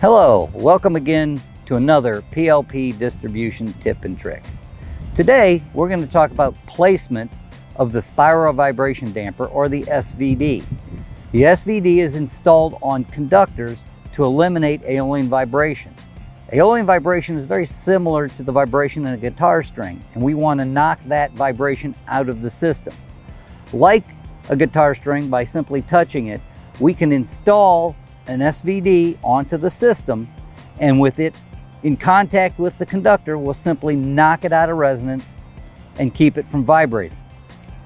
Hello, welcome again to another PLP distribution tip and trick. Today, we're going to talk about placement of the spiral vibration damper, or the SVD. The SVD is installed on conductors to eliminate aeolian vibration. Aeolian vibration is very similar to the vibration in a guitar string, and we want to knock that vibration out of the system. Like a guitar string, by simply touching it, we can install an SVD onto the system, and with it in contact with the conductor, we'll simply knock it out of resonance and keep it from vibrating.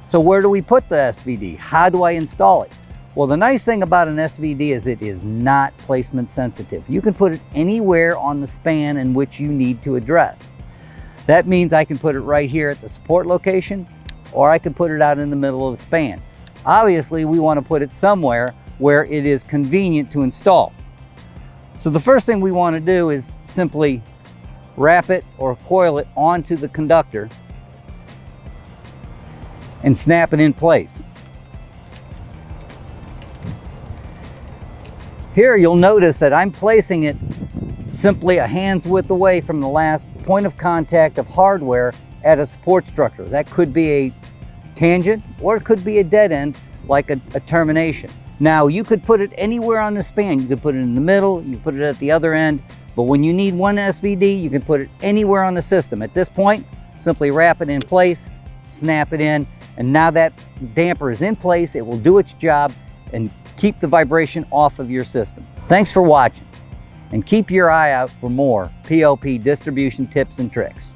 So where do we put the SVD? How do I install it? Well, the nice thing about an SVD is it is not placement sensitive. You can put it anywhere on the span in which you need to address. That means I can put it right here at the support location, or I can put it out in the middle of the span. Obviously, we want to put it somewhere where it is convenient to install. So the first thing we want to do is simply wrap it or coil it onto the conductor and snap it in place. Here you'll notice that I'm placing it simply a hand's width away from the last point of contact of hardware at a support structure. That could be a tangent, or it could be a dead end like a termination. Now, you could put it anywhere on the span. You could put it in the middle, you could put it at the other end, but when you need one SVD, you can put it anywhere on the system. At this point, simply wrap it in place, snap it in, and now that damper is in place, it will do its job and keep the vibration off of your system. Thanks for watching, and keep your eye out for more PLP distribution tips and tricks.